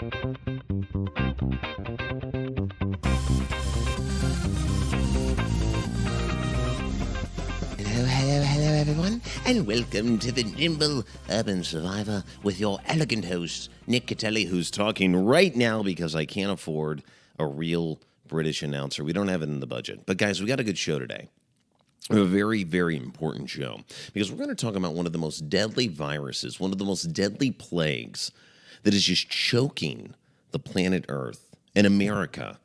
Hello, everyone, and welcome to the Nimble Urban Survivor with your elegant host, Nick Catelli, who's talking right now because I can't afford a real British announcer. We don't have it in the budget. But guys, we got a good show today. We have a very, very important show because we're going to talk about one of the most deadly viruses, one of the most deadly plagues that is just choking the planet Earth and America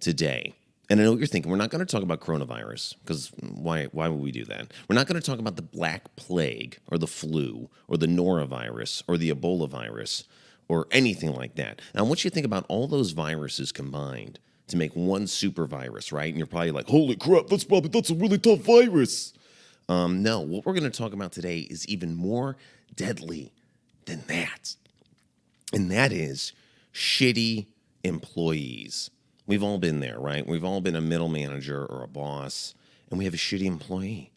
today. And I know what you're thinking. We're not going to talk about coronavirus because why would we do that? We're not going to talk about the Black Plague or the flu or the norovirus or the Ebola virus or anything like that. And I want you to think about all those viruses combined to make one super virus, right? And you're probably like, holy crap, that's a really tough virus. No, what we're going to talk about today is even more deadly than that. And that is shitty employees. We've all been there, right? We've all been a middle manager or a boss, and we have a shitty employee.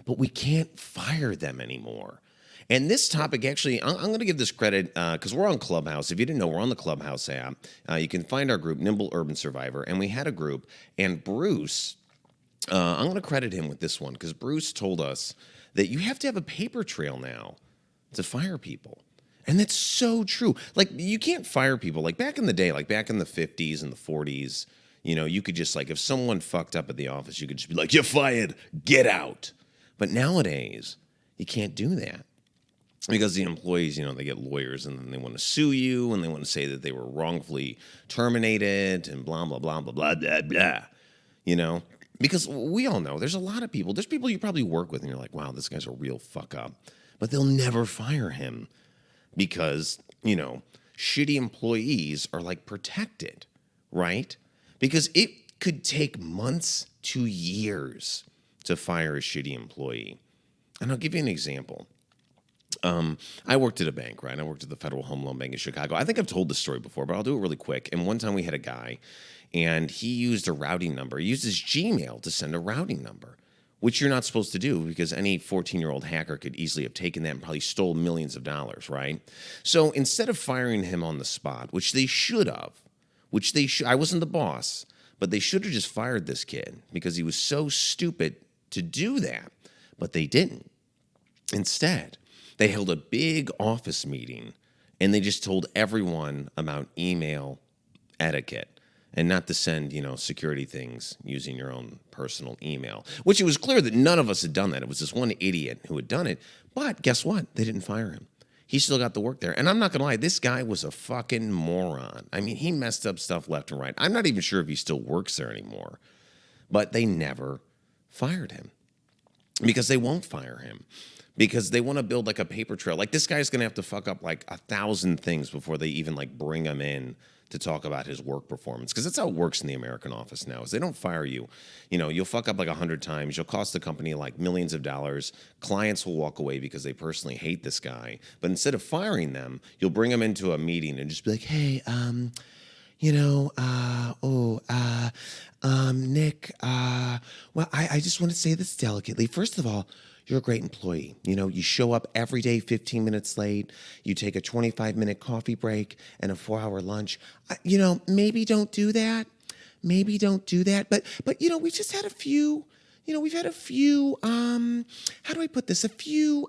But we can't fire them anymore. And this topic, actually, I'm going to give this credit because we're on Clubhouse. If you didn't know, we're on the Clubhouse app. You can find our group, Nimble Urban Survivor, and we had a group. And Bruce, I'm going to credit him with this one because Bruce told us that you have to have a paper trail now to fire people. And that's so true. Like, you can't fire people. Like, back in the day, like back in the 50s and the 40s, you know, you could just, like, if someone fucked up at the office, you could just be like, you're fired, get out. But nowadays, you can't do that. Because the employees, you know, they get lawyers and then they want to sue you and they want to say that they were wrongfully terminated and blah, blah, blah, blah, blah, blah, blah. You know? Because we all know there's a lot of people. There's people you probably work with and you're like, wow, this guy's a real fuck up. But they'll never fire him. Because, you know, shitty employees are like protected, right? Because it could take months to years to fire a shitty employee. And I'll give you an example. I worked at a bank, right? I worked at the Federal Home Loan Bank in Chicago. I think I've told this story before, but I'll do it really quick. And one time we had a guy, and he used a routing number. He used his Gmail to send a routing number, which you're not supposed to do because any 14-year-old hacker could easily have taken that and probably stole millions of dollars, right? So instead of firing him on the spot, which they should have, I wasn't the boss, but they should have just fired this kid because he was so stupid to do that, but they didn't. Instead, they held a big office meeting and they just told everyone about email etiquette. And not to send, you know, security things using your own personal email. Which it was clear that none of us had done that. It was this one idiot who had done it. But guess what? They didn't fire him. He still got the work there. And I'm not going to lie, this guy was a fucking moron. I mean, he messed up stuff left and right. I'm not even sure if he still works there anymore. But they never fired him. Because they won't fire him. Because they want to build like a paper trail. Like this guy's going to have to fuck up like 1,000 things before they even like bring him in to talk about his work performance. Because that's how it works in the American office now is they don't fire you. You know, you'll fuck up like 100 times. You'll cost the company like millions of dollars. Clients will walk away because they personally hate this guy. But instead of firing them, you'll bring them into a meeting and just be like, hey, Nick, well, I just want to say this delicately. First of all, you're a great employee. You know, you show up every day 15 minutes late. You take a 25-minute coffee break and a 4-hour lunch. You know, maybe don't do that. Maybe don't do that. But you know, we've just had a few, you know, we've had a few, how do I put this? A few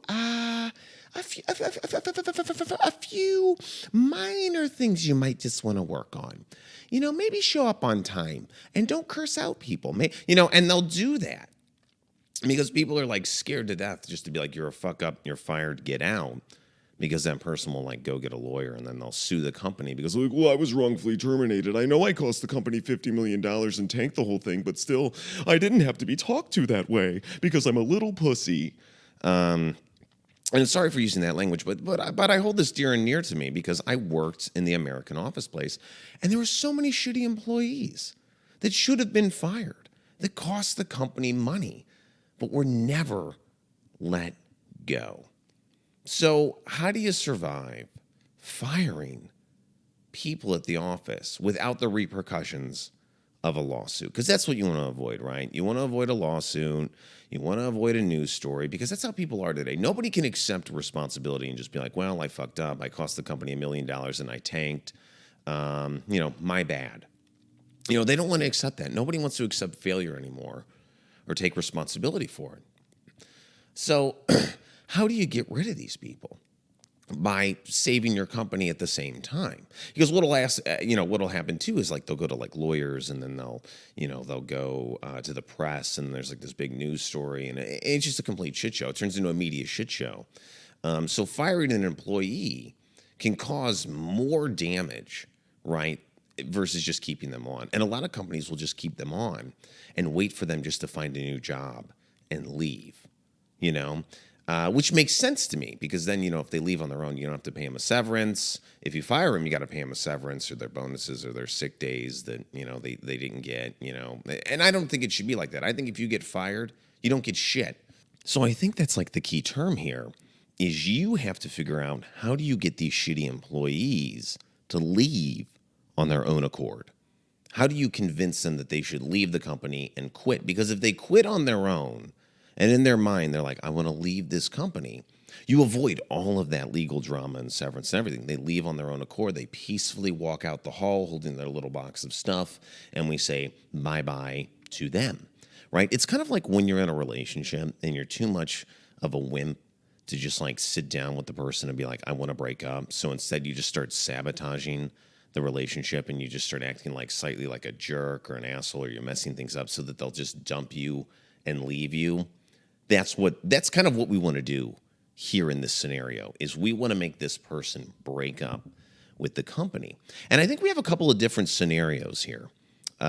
minor things you might just want to work on. You know, maybe show up on time and don't curse out people. You know, and they'll do that. Because people are like scared to death just to be like, you're a fuck up, you're fired, get out. Because that person will like go get a lawyer and then they'll sue the company because like, well, I was wrongfully terminated. I know I cost the company $50 million and tanked the whole thing, but still, I didn't have to be talked to that way because I'm a little pussy. And sorry for using that language, but I hold this dear and near to me because I worked in the American office place and there were so many shitty employees that should have been fired, that cost the company money. But we're never let go. So how do you survive firing people at the office without the repercussions of a lawsuit? Because that's what you want to avoid, right? You want to avoid a lawsuit. You want to avoid a news story because that's how people are today. Nobody can accept responsibility and just be like, well, I fucked up. I cost the company $1 million and I tanked. My bad. They don't want to accept that. Nobody wants to accept failure anymore or take responsibility for it. So, how do you get rid of these people? By saving your company at the same time. Because what'll happen too is like they'll go to like lawyers, and then they'll go to the press, and there's like this big news story, and it's just a complete shit show. It turns into a media shit show. So firing an employee can cause more damage, right, versus just keeping them on. And a lot of companies will just keep them on and wait for them just to find a new job and leave, which makes sense to me, because then, if they leave on their own, you don't have to pay them a severance. If you fire them, you got to pay them a severance or their bonuses or their sick days that, they didn't get, And I don't think it should be like that. I think if you get fired, you don't get shit. So I think that's like the key term here is you have to figure out, how do you get these shitty employees to leave on their own accord? How do you convince them that they should leave the company and quit? Because if they quit on their own, and in their mind, they're like, I want to leave this company, you avoid all of that legal drama and severance and everything. They leave on their own accord. They peacefully walk out the hall holding their little box of stuff, and we say bye-bye to them, right? It's kind of like when you're in a relationship and you're too much of a wimp to just like sit down with the person and be like, I want to break up. So instead you just start sabotaging the relationship, and you just start acting like slightly like a jerk or an asshole, or you're messing things up so that they'll just dump you and leave you. That's kind of what we want to do here in this scenario, is we want to make this person break up with the company. And I think we have a couple of different scenarios here. We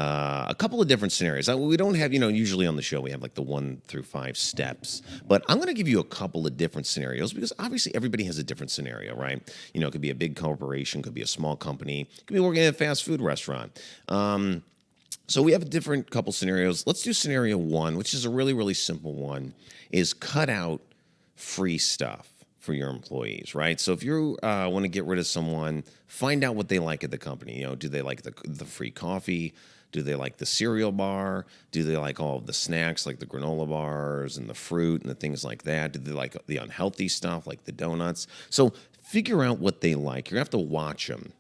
don't have, usually on the show we have like the 1 through 5 steps, but I'm going to give you a couple of different scenarios, because obviously everybody has a different scenario, right? It could be a big corporation, could be a small company, it could be working at a fast food restaurant. So we have a different couple scenarios. Let's do scenario 1, which is a really, really simple one, is cut out free stuff for your employees, right? So if you want to get rid of someone, find out what they like at the company. Do they like the free coffee? Do they like the cereal bar? Do they like all of the snacks, like the granola bars and the fruit and the things like that? Do they like the unhealthy stuff, like the donuts? So figure out what they like. You're going to have to watch them.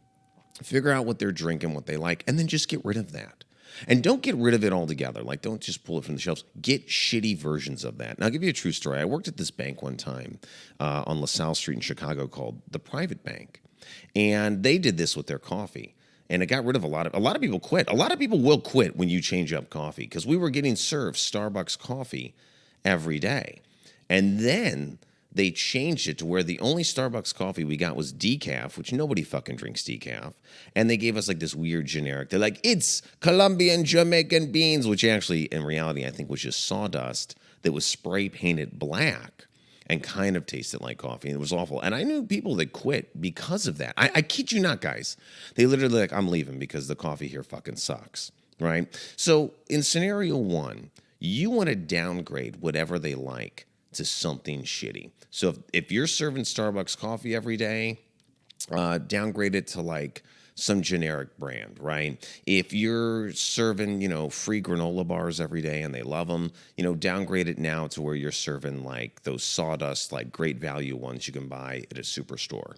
Figure out what they're drinking, what they like, and then just get rid of that. And don't get rid of it altogether. Like, don't just pull it from the shelves. Get shitty versions of that. And I'll give you a true story. I worked at this bank one time on LaSalle Street in Chicago called the Private Bank. And they did this with their coffee. And it got rid of a lot of people quit. A lot of people will quit when you change up coffee, because we were getting served Starbucks coffee every day. And then they changed it to where the only Starbucks coffee we got was decaf, which nobody fucking drinks decaf. And they gave us like this weird generic. They're like, it's Colombian Jamaican beans, which actually in reality I think was just sawdust that was spray painted black and kind of tasted like coffee. And it was awful. And I knew people that quit because of that. I kid you not, guys. They literally like, I'm leaving because the coffee here fucking sucks, right? So in scenario 1, you want to downgrade whatever they like to something shitty. So if you're serving Starbucks coffee every day, downgrade it to like some generic brand, right? If you're serving, free granola bars every day and they love them, downgrade it now to where you're serving like those sawdust, like great value ones you can buy at a superstore,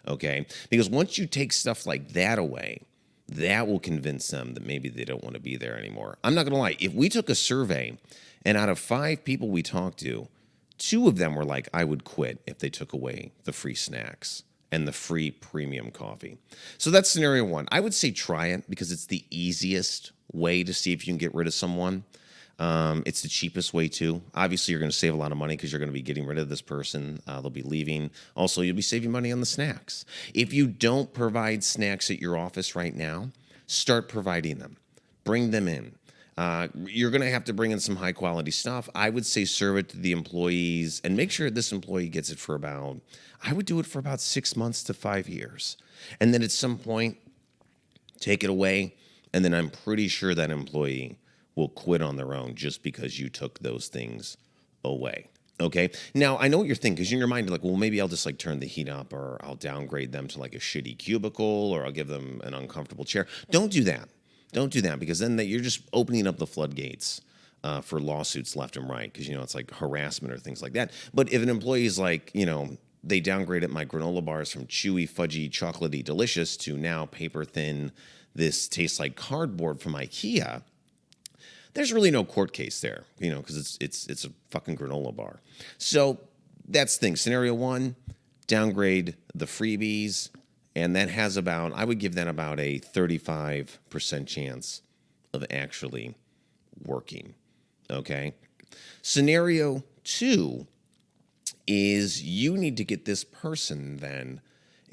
okay? Because once you take stuff like that away, that will convince them that maybe they don't want to be there anymore. I'm not going to lie. If we took a survey and out of 5 people we talked to, 2 of them were like, I would quit if they took away the free snacks and the free premium coffee. So that's scenario 1. I would say try it because it's the easiest way to see if you can get rid of someone. It's the cheapest way too. Obviously, you're going to save a lot of money because you're going to be getting rid of this person. They'll be leaving. Also, you'll be saving money on the snacks. If you don't provide snacks at your office right now, start providing them. Bring them in. You're going to have to bring in some high quality stuff. I would say serve it to the employees and make sure this employee gets it for I would do it for about 6 months to 5 years. And then at some point, take it away. And then I'm pretty sure that employee will quit on their own just because you took those things away. Okay. Now, I know what you're thinking, because in your mind, you're like, well, maybe I'll just like turn the heat up, or I'll downgrade them to like a shitty cubicle, or I'll give them an uncomfortable chair. Don't do that. Don't do that, because then you're just opening up the floodgates for lawsuits left and right, because, it's like harassment or things like that. But if an employee is like, they downgraded my granola bars from chewy, fudgy, chocolatey, delicious to now paper thin. This tastes like cardboard from IKEA. There's really no court case there, because it's a fucking granola bar. So that's the thing. Scenario one, downgrade the freebies, and that has I would give that about a 35% chance of actually working. Okay. Scenario two is you need to get this person then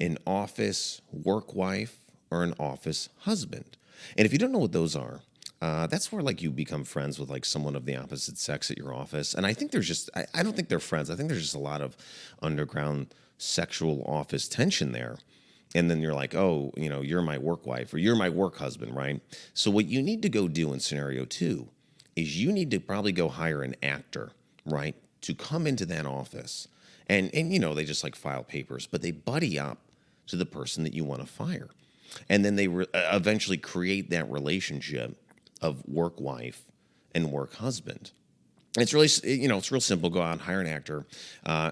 an office work wife or an office husband. And if you don't know what those are, that's where like you become friends with like someone of the opposite sex at your office. And I think I don't think they're friends. I think there's just a lot of underground sexual office tension there. And then you're like, oh, you're my work wife or you're my work husband, right? So what you need to go do in scenario two is you need to probably go hire an actor, right, to come into that office. And they just like file papers, but they buddy up to the person that you want to fire. And then they eventually create that relationship of work wife and work husband. It's really, it's real simple. Go out and hire an actor.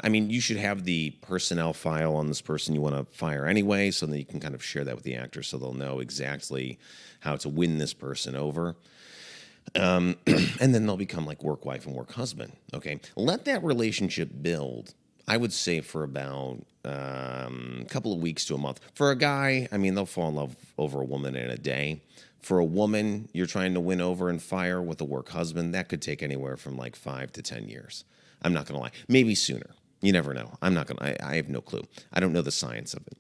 You should have the personnel file on this person you want to fire anyway, so that you can kind of share that with the actor so they'll know exactly how to win this person over. And then they'll become like work wife and work husband. Okay. Let that relationship build, I would say, for about a couple of weeks to a month. For a guy, they'll fall in love over a woman in a day. For a woman you're trying to win over and fire with a work husband, that could take anywhere from like 5 to 10 years. I'm not going to lie. Maybe sooner. You never know. I have no clue. I don't know the science of it.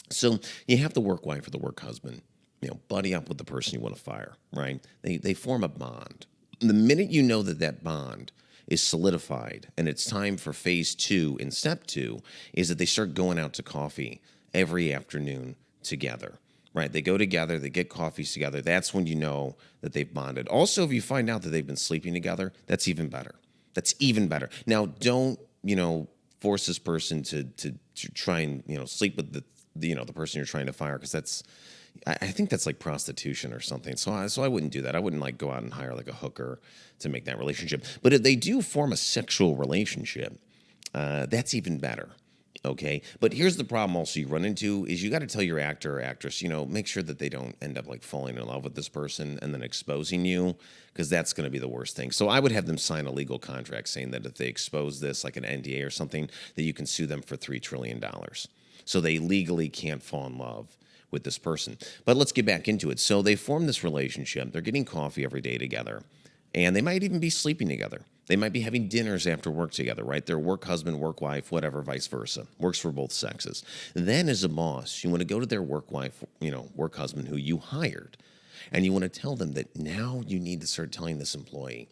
So you have the work wife or the work husband, buddy up with the person you want to fire, right? They form a bond. The minute you know that bond is solidified and it's time for phase two in step two is that they start going out to coffee every afternoon together. Right, they go together, they get coffees together. That's when you know that they've bonded. Also, if you find out that they've been sleeping together, that's even better. That's even better. Now, don't force this person to try and sleep with the person you're trying to fire, because I think that's like prostitution or something. So I wouldn't do that. I wouldn't like go out and hire like a hooker to make that relationship. But if they do form a sexual relationship, that's even better. Okay, but here's the problem also you run into is you got to tell your actor or actress, make sure that they don't end up like falling in love with this person and then exposing you, because that's going to be the worst thing. So I would have them sign a legal contract saying that if they expose this, like an NDA or something, that you can sue them for $3 trillion. So they legally can't fall in love with this person. But let's get back into it. So they form this relationship. They're getting coffee every day together, and they might even be sleeping together. They might be having dinners after work together, right? They're work husband, work wife, whatever, vice versa. Works for both sexes. Then as a boss, you want to go to their work wife, work husband who you hired, and you want to tell them that now you need to start telling this employee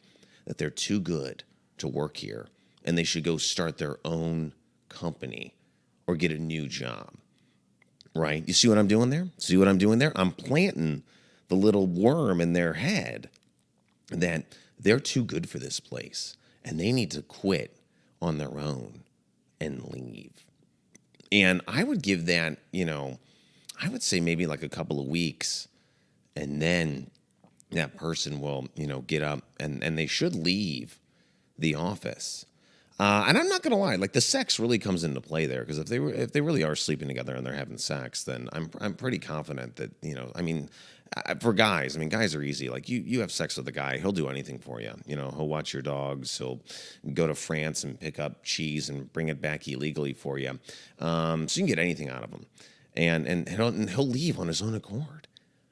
that they're too good to work here and they should go start their own company or get a new job, right? You see what I'm doing there? See what I'm doing there? I'm planting the little worm in their head that they're too good for this place and they need to quit on their own and leave. And I would give that, I would say maybe like a couple of weeks, and then that person will, get up and they should leave the office. And I'm not going to lie, like the sex really comes into play there, because if they really are sleeping together and they're having sex, then I'm pretty confident that, for guys, guys are easy. Like you have sex with a guy, he'll do anything for you. He'll watch your dogs. He'll go to France and pick up cheese and bring it back illegally for you. So you can get anything out of him. And he'll leave on his own accord.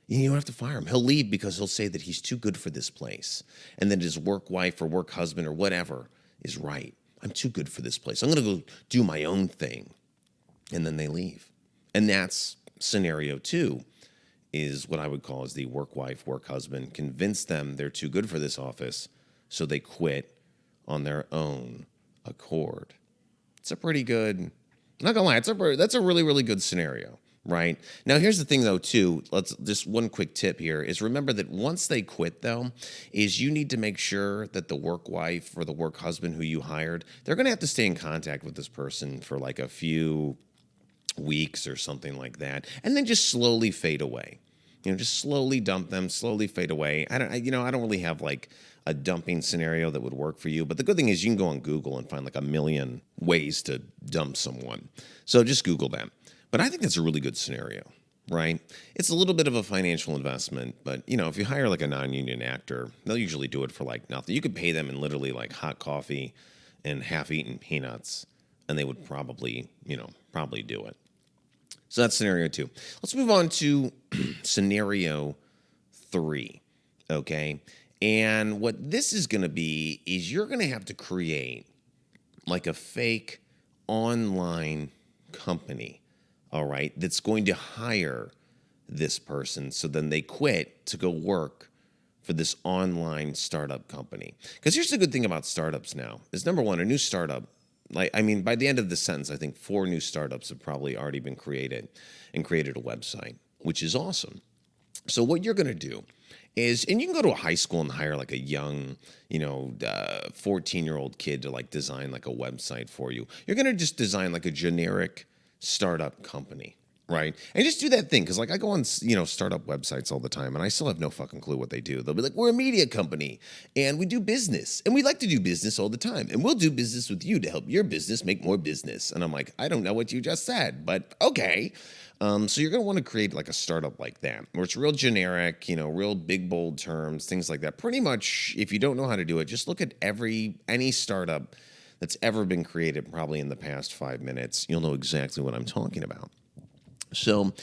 You don't have to fire him. He'll leave because he'll say that he's too good for this place, and that his work wife or work husband or whatever is right. I'm too good for this place. I'm going to go do my own thing. And then they leave. And that's scenario two, is what I would call as the work wife, work husband. Convince them they're too good for this office, so they quit on their own accord. It's a pretty good, I'm not going to lie, that's a really, really good scenario. Right? Now, here's the thing, though, too. Just one quick tip here is remember that once they quit, though, is you need to make sure that the work wife or the work husband who you hired, they're going to have to stay in contact with this person for like a few weeks or something like that, and then just slowly fade away. Just slowly dump them, slowly fade away. I don't really have like a dumping scenario that would work for you. But the good thing is you can go on Google and find like a million ways to dump someone. So just Google that. But I think that's a really good scenario, right? It's a little bit of a financial investment, but if you hire like a non-union actor, they'll usually do it for like nothing. You could pay them in literally like hot coffee and half-eaten peanuts, and they would probably do it. So that's scenario 2. Let's move on to scenario 3, okay? And what this is going to be is you're going to have to create like a fake online company, all right, that's going to hire this person so then they quit to go work for this online startup company. Because here's the good thing about startups now is, number one, a new startup, by the end of this sentence, I think 4 new startups have probably already been created and created a website, which is awesome. So what you're going to do is, and you can go to a high school and hire like a young, 14-year-old kid to like design like a website for you. You're going to just design like a generic startup company, right? And just do that thing, because like I go on, startup websites all the time, and I still have no fucking clue what they do. They'll be like, we're a media company, and we do business, and we like to do business all the time, and we'll do business with you to help your business make more business. And I'm like, I don't know what you just said, but okay. So you're going to want to create like a startup like that, where it's real generic, real big, bold terms, things like that. Pretty much, if you don't know how to do it, just look at any startup that's ever been created, probably in the past 5 minutes. You'll know exactly what I'm talking about. So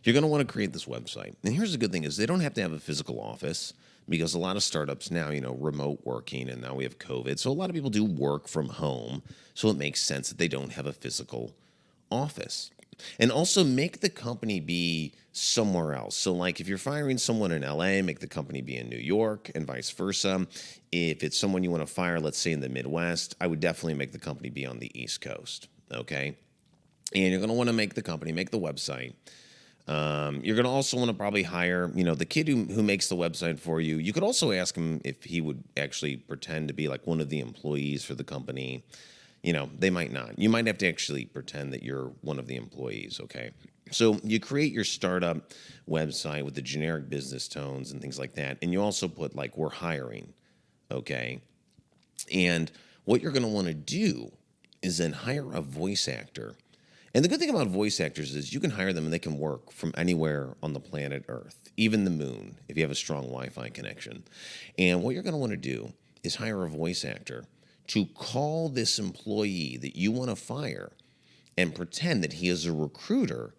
you're going to want to create this website. And here's the good thing is they don't have to have a physical office, because a lot of startups now, remote working, and now we have COVID. So a lot of people do work from home. So it makes sense that they don't have a physical office. And also make the company be somewhere else. So like if you're firing someone in LA, make the company be in New York, and vice versa. If it's someone you want to fire, let's say in the Midwest, I would definitely make the company be on the East Coast, okay? And you're going to want to make the website. You're going to also want to probably hire, the kid who makes the website for you. You could also ask him if he would actually pretend to be like one of the employees for the company. They might not. You might have to actually pretend that you're one of the employees, okay? So you create your startup website with the generic business tones and things like that. And you also put like, we're hiring, okay? And what you're going to want to do is then hire a voice actor. And the good thing about voice actors is you can hire them and they can work from anywhere on the planet Earth, even the moon, if you have a strong Wi-Fi connection. And what you're going to want to do is hire a voice actor to call this employee that you want to fire and pretend that he is a recruiter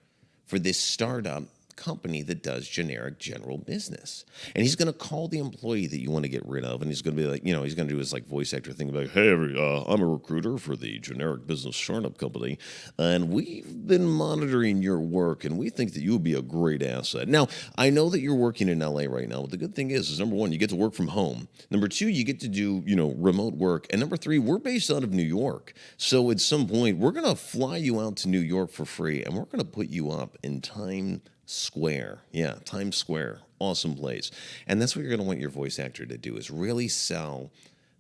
for this startup company that does generic general business. And he's going to call the employee that you want to get rid of, and he's going to be like, he's going to do his like voice actor thing, like, hey, I'm a recruiter for the generic business startup company, and we've been monitoring your work, and we think that you would be a great asset. Now, I know that you're working in LA right now, but the good thing is number one, you get to work from home. Number two, you get to do, remote work. And number three, we're based out of New York. So at some point, we're going to fly you out to New York for free, and we're going to put you up in Times Square. Yeah, Times Square. Awesome place. And that's what you're going to want your voice actor to do, is really sell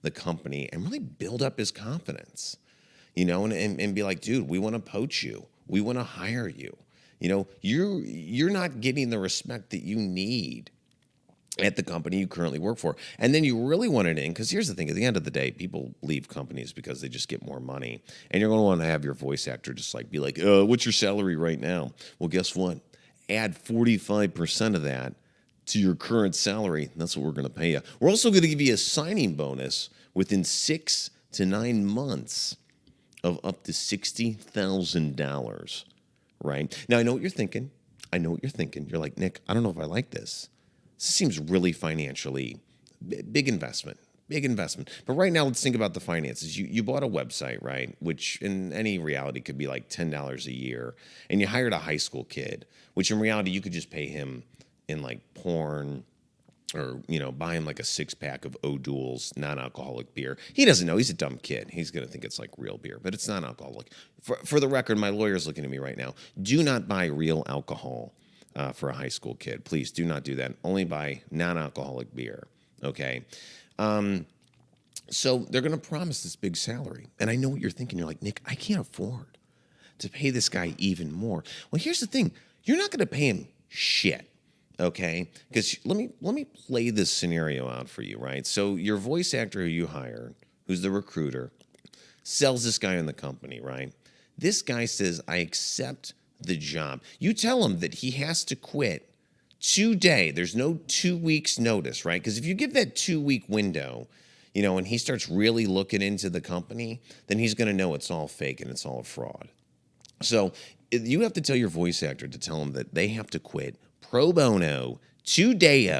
the company and really build up his confidence, and be like, dude, we want to poach you. We want to hire you. You're not getting the respect that you need at the company you currently work for. And then you really want it in, because here's the thing, at the end of the day, people leave companies because they just get more money. And you're going to want to have your voice actor just like be like, what's your salary right now? Well, guess what? Add 45% of that to your current salary. That's what we're going to pay you. We're also going to give you a signing bonus within 6 to 9 months of up to $60,000, right? Now, I know what you're thinking. You're like, Nick, I don't know if I like this. This seems really financially big investment. But right now, let's think about the finances. You bought a website, right? Which in any reality could be like $10 a year. And you hired a high school kid, which in reality, you could just pay him in like porn, or, buy him like a 6-pack of O'Doul's non-alcoholic beer. He doesn't know. He's a dumb kid. He's going to think it's like real beer, but it's non-alcoholic. For the record, my lawyer's looking at me right now. Do not buy real alcohol for a high school kid. Please do not do that. Only buy non-alcoholic beer, okay? So they're going to promise this big salary. And I know what you're thinking. You're like, Nick, I can't afford to pay this guy even more. Well, here's the thing. You're not going to pay him shit. Okay, because let me play this scenario out for you, right? So your voice actor who you hired, who's the recruiter, sells this guy in the company, right? This guy says, I accept the job. You tell him that he has to quit today. There's no 2 weeks notice, right? Because if you give that 2 week window, and he starts really looking into the company, then he's going to know it's all fake and it's all a fraud. So you have to tell your voice actor to tell them that they have to quit pro bono today,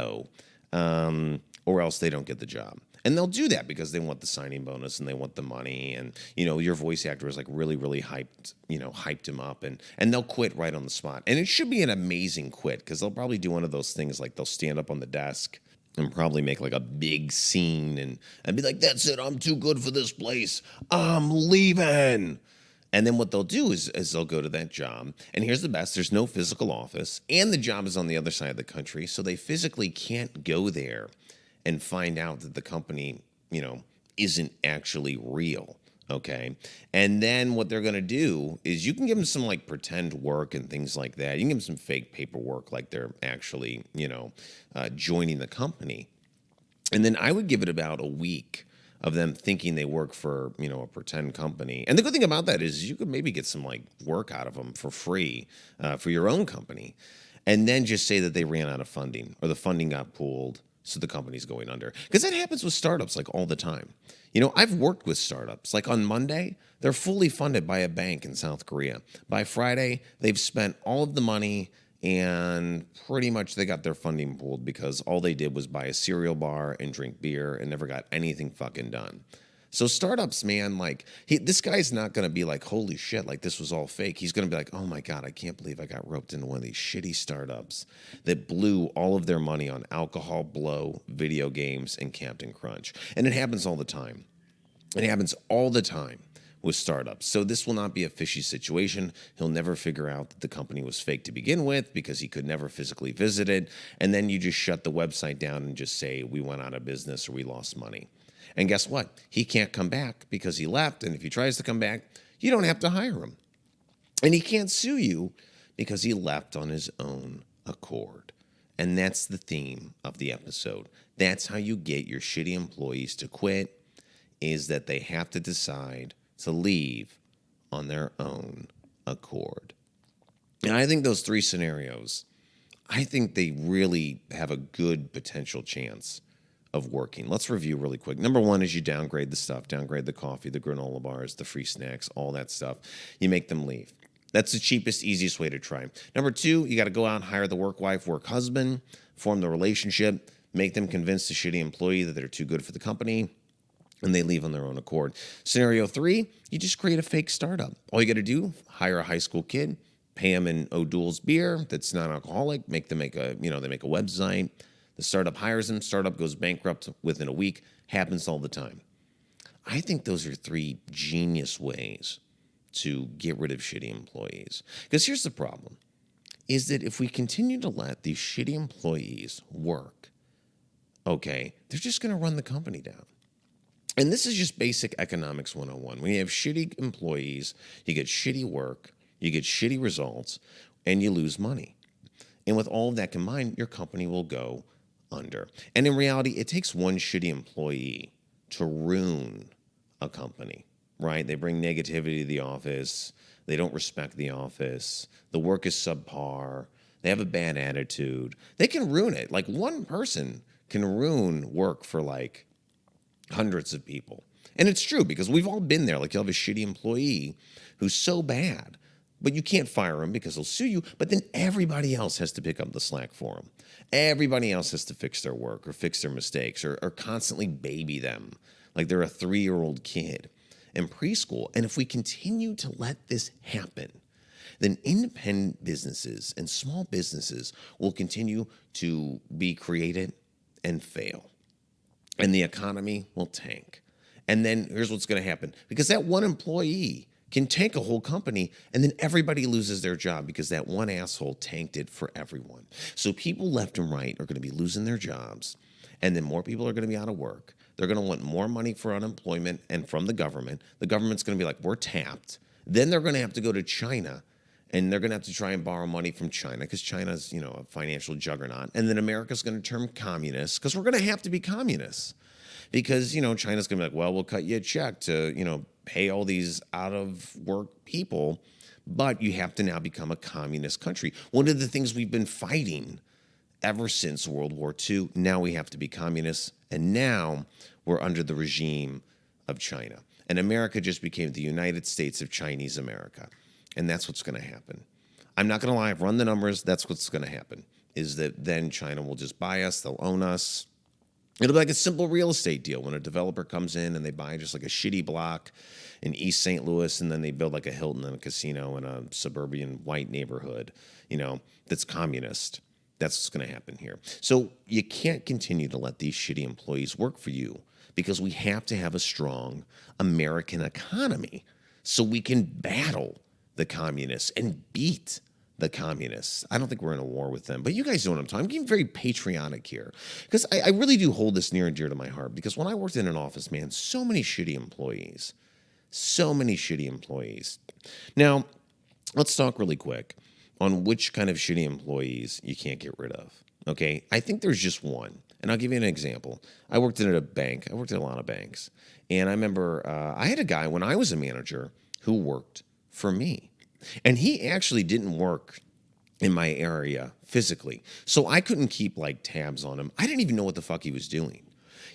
or else they don't get the job. And they'll do that because they want the signing bonus and they want the money. And, your voice actor is like really, really hyped him up and they'll quit right on the spot. And it should be an amazing quit because they'll probably do one of those things like they'll stand up on the desk and probably make like a big scene and be like, that's it, I'm too good for this place. I'm leaving. And then what they'll do is they'll go to that job. And here's the best. There's no physical office. And the job is on the other side of the country. So they physically can't go there and find out that the company, isn't actually real. Okay. And then what they're going to do is you can give them some like pretend work and things like that. You can give them some fake paperwork like they're actually, joining the company. And then I would give it about a week of them thinking they work for, a pretend company. And the good thing about that is you could maybe get some like work out of them for free for your own company. And then just say that they ran out of funding or the funding got pulled, so the company's going under. Because that happens with startups like all the time. I've worked with startups. Like on Monday, they're fully funded by a bank in South Korea. By Friday, they've spent all of the money and pretty much they got their funding pulled because all they did was buy a cereal bar and drink beer and never got anything fucking done. So startups, man, like this guy's not going to be like, holy shit, like this was all fake. He's going to be like, oh my God, I can't believe I got roped into one of these shitty startups that blew all of their money on alcohol, blow, video games, and Captain Crunch. And it happens all the time. It happens all the time with startups. So this will not be a fishy situation. He'll never figure out that the company was fake to begin with because he could never physically visit it. And then you just shut the website down and just say, we went out of business or we lost money. And guess what? He can't come back because he left. And if he tries to come back, you don't have to hire him. And he can't sue you because he left on his own accord. And that's the theme of the episode. That's how you get your shitty employees to quit, is that they have to decide to leave on their own accord. And I think those three scenarios, I think they really have a good potential chance of working. Let's review really quick. Number one is you downgrade the stuff, downgrade the coffee, the granola bars, the free snacks, all that stuff. You make them leave. That's the cheapest, easiest way to try. Number two, you got to go out and hire the work wife, work husband, form the relationship, make them convince the shitty employee that they're too good for the company, and they leave on their own accord. Scenario three, you just create a fake startup. All you got to do, hire a high school kid, pay him in O'Doul's beer that's non-alcoholic, make them make a website. The startup hires him, startup goes bankrupt within a week. Happens all the time. I think those are three genius ways to get rid of shitty employees. Because here's the problem, is that if we continue to let these shitty employees work, okay, they're just going to run the company down. And this is just basic economics 101. When you have shitty employees, you get shitty work, you get shitty results, and you lose money. And with all of that combined, your company will go under. And in reality, it takes one shitty employee to ruin a company, right? They bring negativity to the office. They don't respect the office. The work is subpar. They have a bad attitude. They can ruin it. Like one person can ruin work for like hundreds of people. And it's true because we've all been there. Like you'll have a shitty employee who's so bad, but you can't fire him because he'll sue you. But then everybody else has to pick up the slack for him. Everybody else has to fix their work or fix their mistakes or constantly baby them like they're a 3-year-old kid in preschool. And if we continue to let this happen, then independent businesses and small businesses will continue to be created and fail. And the economy will tank. And then here's what's going to happen. Because that one employee can tank a whole company, and then everybody loses their job because that one asshole tanked it for everyone. So people left and right are going to be losing their jobs, and then more people are going to be out of work. They're going to want more money for unemployment and from the government. The government's going to be like, we're tapped. Then they're going to have to go to China And they're going to have to try and borrow money from China because China's, a financial juggernaut. And then America's going to turn communist because we're going to have to be communists. Because, China's going to be like, well, we'll cut you a check to, pay all these out-of-work people, but you have to now become a communist country. One of the things we've been fighting ever since World War II, now we have to be communists, and now we're under the regime of China. And America just became the United States of Chinese America. And that's what's going to happen. I'm not going to lie, I've run the numbers, that's what's going to happen, is that then China will just buy us, they'll own us. It'll be like a simple real estate deal when a developer comes in and they buy just like a shitty block in East St. Louis, and then they build like a Hilton and a casino in a suburban white neighborhood, that's communist. That's what's going to happen here. So you can't continue to let these shitty employees work for you because we have to have a strong American economy so we can battle the communists and beat the communists. I don't think we're in a war with them, but you guys know what I'm talking. I'm getting very patriotic here because I really do hold this near and dear to my heart because when I worked in an office, man, so many shitty employees. Now, let's talk really quick on which kind of shitty employees you can't get rid of, okay? I think there's just one, and I'll give you an example. I worked at a bank. I worked at a lot of banks, and I remember I had a guy when I was a manager who worked for me. And he actually didn't work in my area physically. So I couldn't keep like tabs on him. I didn't even know what the fuck he was doing.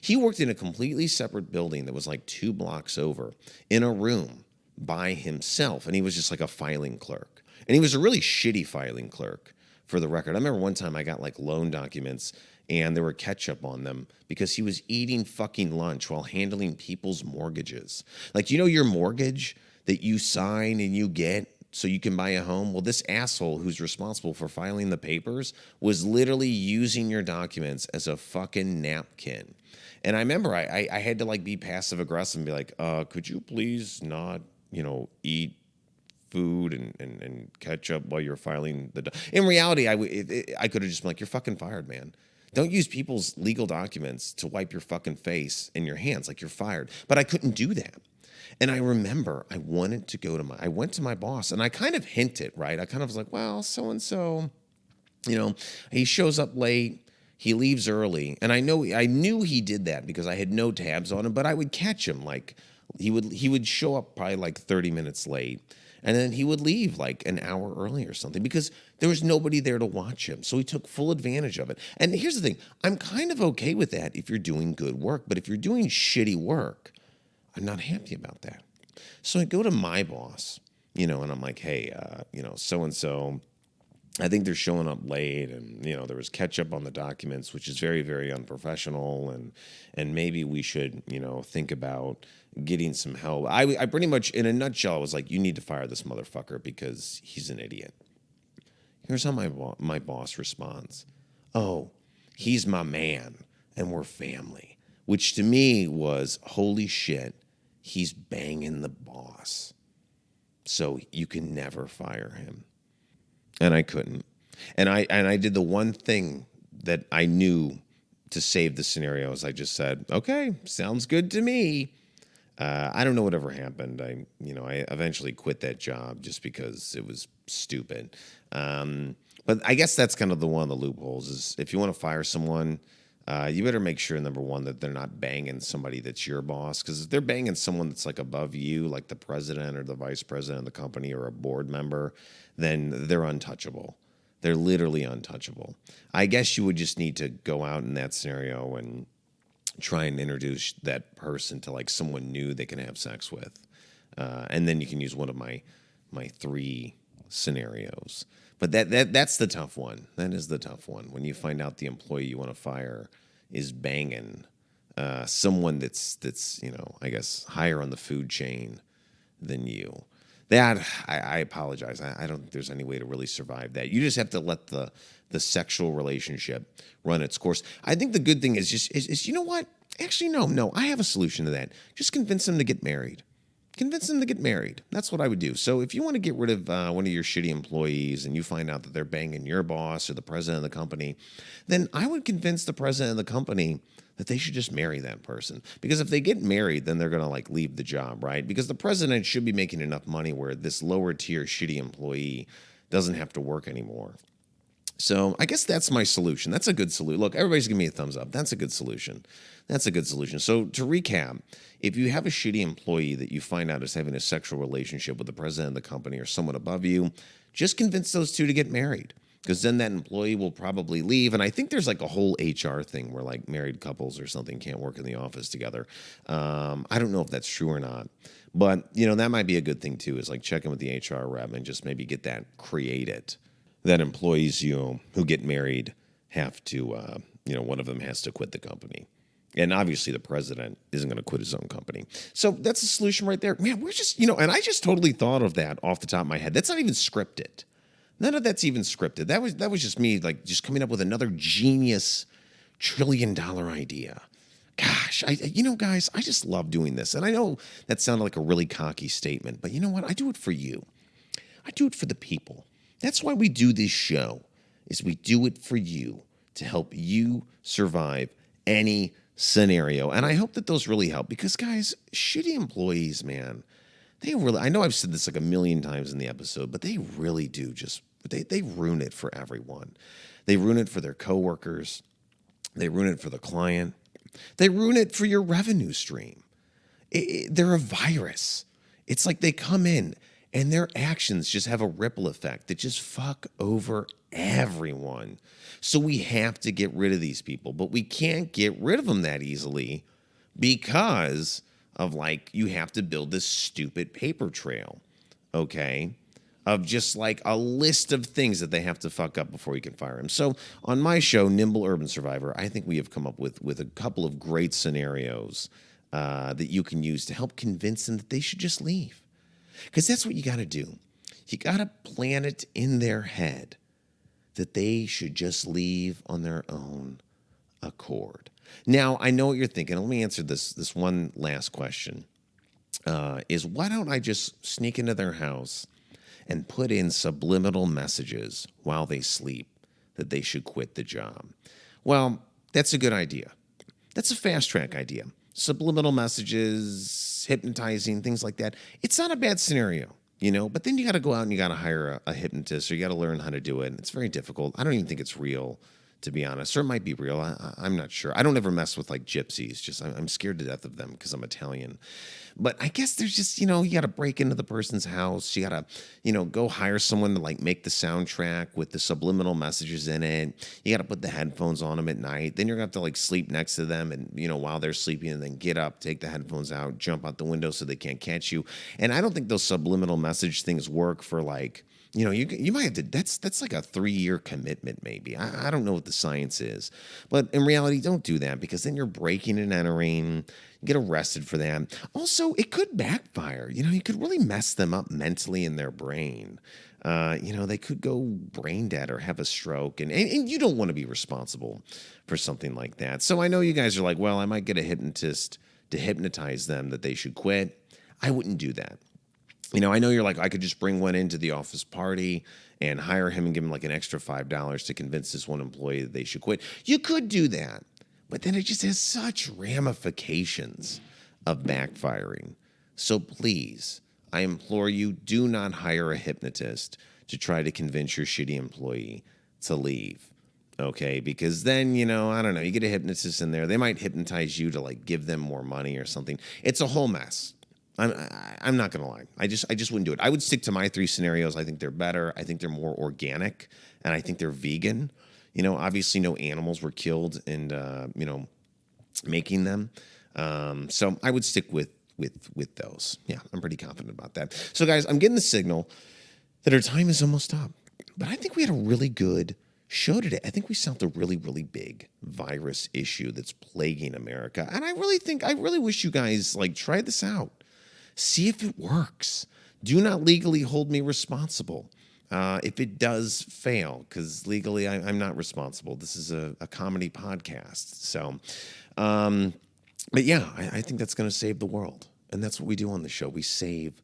He worked in a completely separate building that was like 2 blocks over in a room by himself. And he was just like a filing clerk. And he was a really shitty filing clerk, for the record. I remember one time I got like loan documents and there were ketchup on them because he was eating fucking lunch while handling people's mortgages. Like, your mortgage that you sign and you get so you can buy a home? Well, this asshole who's responsible for filing the papers was literally using your documents as a fucking napkin. And I remember I had to like be passive aggressive and be like, could you please not, eat food and ketchup while you're filing the... In reality, I could have just been like, you're fucking fired, man. Don't use people's legal documents to wipe your fucking face in your hands like you're fired. But I couldn't do that. And I remember I went to my boss and I kind of hinted, right? I kind of was like, well, so-and-so, he shows up late, he leaves early. And I knew he did that because I had no tabs on him, but I would catch him. Like he would show up probably like 30 minutes late and then he would leave like an hour early or something because there was nobody there to watch him. So he took full advantage of it. And here's the thing, I'm kind of okay with that if you're doing good work, but if you're doing shitty work, I'm not happy about that. So I go to my boss, and I'm like, hey, so-and-so, I think they're showing up late and, there was ketchup on the documents, which is very, very unprofessional. And maybe we should, think about getting some help. I pretty much, in a nutshell, I was like, you need to fire this motherfucker because he's an idiot. Here's how my boss responds. Oh, he's my man and we're family, which to me was, holy shit. He's banging the boss. So you can never fire him. And I couldn't. And I did the one thing that I knew to save the scenario is I just said, okay, sounds good to me. I don't know whatever happened. I eventually quit that job just because it was stupid. But I guess that's kind of one of the loopholes is if you want to fire someone, you better make sure, number one, that they're not banging somebody that's your boss. Because if they're banging someone that's like above you, like the president or the vice president of the company or a board member, then they're untouchable. They're literally untouchable. I guess you would just need to go out in that scenario and try and introduce that person to like someone new they can have sex with. And then you can use one of my 3 scenarios. But that's the tough one. That is the tough one. When you find out the employee you want to fire is banging someone that's I guess higher on the food chain than you. That I apologize. I don't think there's any way to really survive that. You just have to let the sexual relationship run its course. I think the good thing is you know what? Actually, no. I have a solution to that. Just convince them to get married. convince them to get married. That's what I would do. So if you want to get rid of one of your shitty employees and you find out that they're banging your boss or the president of the company, then I would convince the president of the company that they should just marry that person. Because if they get married, then they're going to like leave the job, right? Because the president should be making enough money where this lower tier shitty employee doesn't have to work anymore. So I guess that's my solution. That's a good solution. Look, everybody's giving me a thumbs up. That's a good solution. That's a good solution. So to recap, if you have a shitty employee that you find out is having a sexual relationship with the president of the company or someone above you, just convince those two to get married, because then that employee will probably leave. And I think there's like a whole HR thing where like married couples or something can't work in the office together. I don't know if that's true or not, but that might be a good thing too, is like check in with the HR rep and just maybe get that created. That employees who get married have to, one of them has to quit the company. And obviously the president isn't going to quit his own company. So that's the solution right there. Man, we're just, and I just totally thought of that off the top of my head. That's not even scripted. None of that's even scripted. That was just me, like, just coming up with another genius $1 trillion idea. Gosh, guys, I just love doing this. And I know that sounded like a really cocky statement, but you know what? I do it for you. I do it for the people. That's why we do this show, is we do it for you to help you survive any scenario. And I hope that those really help, because, guys, shitty employees, man, I know I've said this like a million times in the episode, but they really do they ruin it for everyone. They ruin it for their coworkers. They ruin it for the client. They ruin it for your revenue stream. They're a virus. It's like they come in and their actions just have a ripple effect that just fuck over everyone. So we have to get rid of these people, but we can't get rid of them that easily because of you have to build this stupid paper trail, okay, of just like a list of things that they have to fuck up before you can fire them. So on my show, Nimble Urban Survivor, I think we have come up with a couple of great scenarios that you can use to help convince them that they should just leave. Because that's what you got to do. You got to plant it in their head that they should just leave on their own accord. Now, I know what you're thinking. Let me answer this one last question. Is why don't I just sneak into their house and put in subliminal messages while they sleep that they should quit the job? Well, that's a good idea. That's a fast track idea. Subliminal messages, hypnotizing, things like that. It's not a bad scenario, but then you got to go out and you got to hire a hypnotist, or you got to learn how to do it. And it's very difficult. I don't even think it's real, to be honest. Or it might be real. I'm not sure. I don't ever mess with like gypsies. Just I'm scared to death of them because I'm Italian. But I guess there's just, you got to break into the person's house. You got to, go hire someone to like make the soundtrack with the subliminal messages in it. You got to put the headphones on them at night. Then you're going to have to like sleep next to them and, while they're sleeping, and then get up, take the headphones out, jump out the window so they can't catch you. And I don't think those subliminal message things work for like, you might have to, that's like a 3-year commitment maybe. I don't know what the science is. But in reality, don't do that, because then you're breaking and entering. Get arrested for that. Also, it could backfire. You could really mess them up mentally in their brain. They could go brain dead or have a stroke. And you don't want to be responsible for something like that. So I know you guys are like, well, I might get a hypnotist to hypnotize them that they should quit. I wouldn't do that. I know you're like, I could just bring one into the office party and hire him and give him like an extra $5 to convince this one employee that they should quit. You could do that, but then it just has such ramifications of backfiring. So please, I implore you, do not hire a hypnotist to try to convince your shitty employee to leave. Okay, because then, I don't know, you get a hypnotist in there, they might hypnotize you to like give them more money or something. It's a whole mess. I'm not going to lie. I just wouldn't do it. I would stick to my 3 scenarios. I think they're better. I think they're more organic, and I think they're vegan. Obviously no animals were killed in, making them. So I would stick with those. Yeah, I'm pretty confident about that. So guys, I'm getting the signal that our time is almost up, but I think we had a really good show today. I think we solved a really, really big virus issue that's plaguing America. And I really wish you guys like try this out. See if it works. Do not legally hold me responsible if it does fail, because legally I'm not responsible. This is a comedy podcast. So, but yeah, I think that's going to save the world. And that's what we do on the show. We save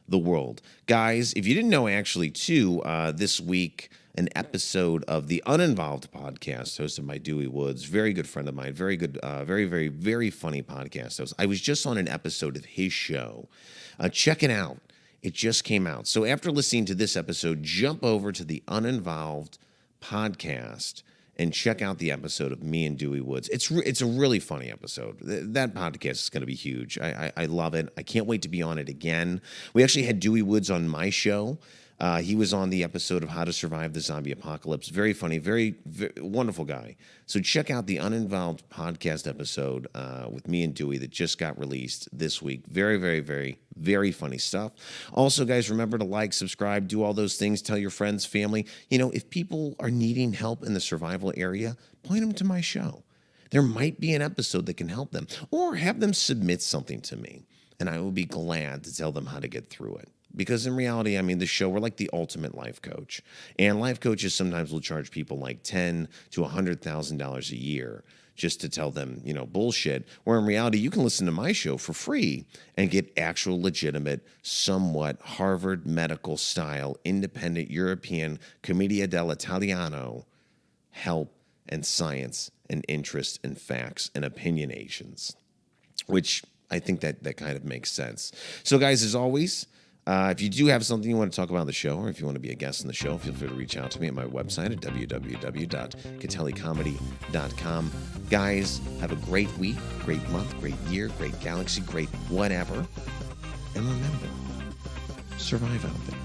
the world. Guys, if you didn't know, actually, too, this week, an episode of the Uninvolved podcast hosted by Dewey Woods, very good friend of mine, very good, very funny podcast host. I was just on an episode of his show. Check it out. It just came out. So after listening to this episode, jump over to the Uninvolved podcast and check out the episode of me and Dewey Woods. It's a really funny episode. That podcast is going to be huge. I love it. I can't wait to be on it again. We actually had Dewey Woods on my show. He was on the episode of How to Survive the Zombie Apocalypse. Very funny, very wonderful guy. So check out the Uninvolved podcast episode with me and Dewey that just got released this week. Very funny stuff. Also, guys, remember to like, subscribe, do all those things. Tell your friends, family. You know, if people are needing help in the survival area, point them to my show. There might be an episode that can help them. Or have them submit something to me, and I will be glad to tell them how to get through it. Because in reality, I mean, the show, we're like the ultimate life coach. And life coaches sometimes will charge people like $10,000 to $100,000 a year just to tell them, you know, bullshit. Where in reality, you can listen to my show for free and get actual legitimate, somewhat Harvard medical style, independent European Commedia dell'Italiano help and science and interest and facts and opinionations, which I think that kind of makes sense. So, guys, as always, if you do have something you want to talk about on the show, or if you want to be a guest on the show, feel free to reach out to me at my website at www.catellicomedy.com. Guys, have a great week, great month, great year, great galaxy, great whatever. And remember, survive out there.